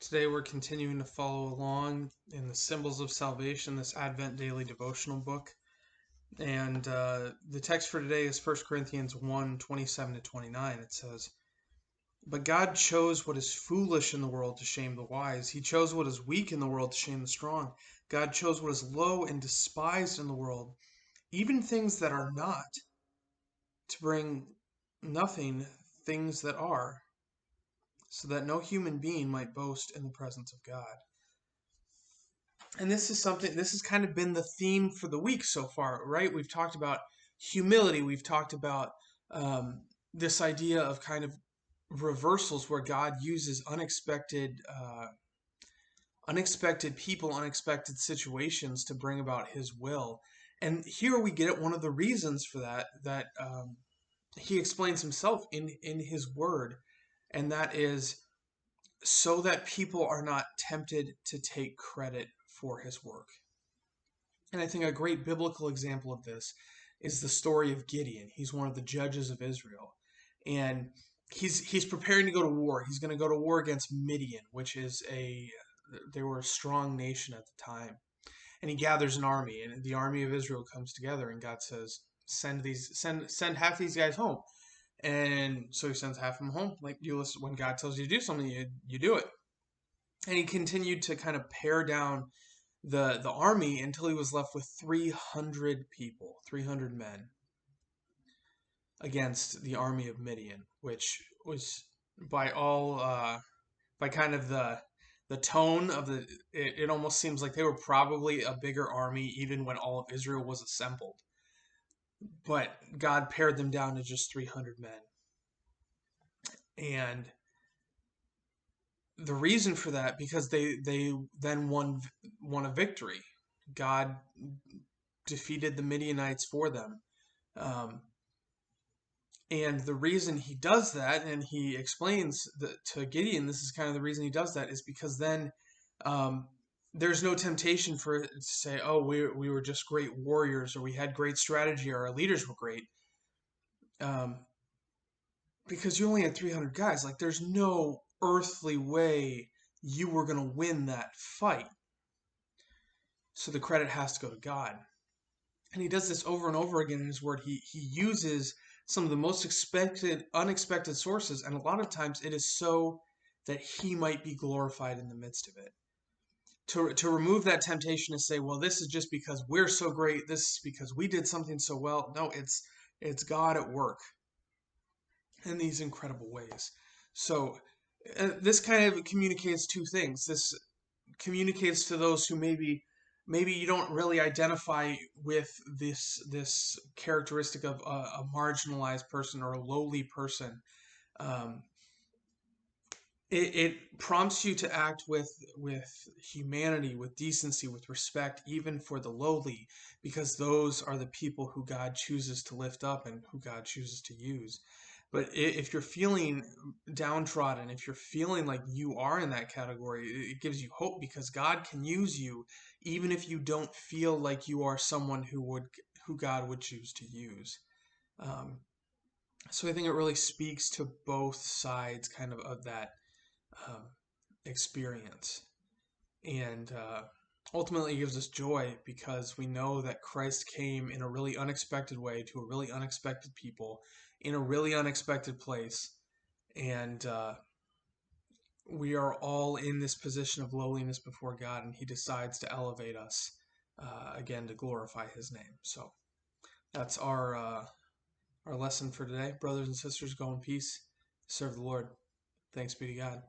Today we're continuing to follow along in the Symbols of Salvation, this Advent Daily Devotional book. And the text for today is 1 Corinthians 1:27-29. It says, "But God chose what is foolish in the world to shame the wise. He chose what is weak in the world to shame the strong. God chose what is low and despised in the world, even things that are not, to bring nothing things that are, so that no human being might boast in the presence of God." And this has kind of been the theme for the week so far, right? We've talked about humility. We've talked about this idea of kind of reversals where God uses unexpected people, unexpected situations to bring about His will. And here we get one of the reasons for that He explains Himself in His Word, and that is so that people are not tempted to take credit for His work. And I think a great biblical example of this is the story of Gideon. He's one of the judges of Israel, and he's preparing to go to war. He's going to go to war against Midian, which is they were a strong nation at the time. And he gathers an army, and the army of Israel comes together, and God says, send half these guys home. And so he sends half of them home. Like, you listen, when God tells you to do something, you do it. And he continued to kind of pare down the army until he was left with 300 people, 300 men, against the army of Midian, which was by kind of the tone of it almost seems like they were probably a bigger army even when all of Israel was assembled. But God pared them down to just 300 men. And the reason for that, because they then won a victory. God defeated the Midianites for them. And the reason he does that, and he explains to Gideon, this is kind of the reason he does that, is because then there's no temptation for it to say, oh, we were just great warriors, or we had great strategy, or our leaders were great. Because you only had 300 guys. Like, there's no earthly way you were going to win that fight. So the credit has to go to God. And he does this over and over again in his word. He uses some of the most unexpected sources, and a lot of times it is so that he might be glorified in the midst of it. To remove that temptation to say, well, this is just because we're so great, this is because we did something so well. No, it's God at work in these incredible ways. So this kind of communicates two things. This communicates to those who maybe you don't really identify with this characteristic of a marginalized person or a lowly person. It prompts you to act with humanity, with decency, with respect, even for the lowly, because those are the people who God chooses to lift up and who God chooses to use. But if you're feeling downtrodden, if you're feeling like you are in that category, it gives you hope, because God can use you even if you don't feel like you are someone who God would choose to use. So I think it really speaks to both sides kind of that experience. And ultimately gives us joy, because we know that Christ came in a really unexpected way to a really unexpected people in a really unexpected place. And we are all in this position of lowliness before God, and he decides to elevate us again to glorify his name. So that's our lesson for today. Brothers and sisters, go in peace. Serve the Lord. Thanks be to God.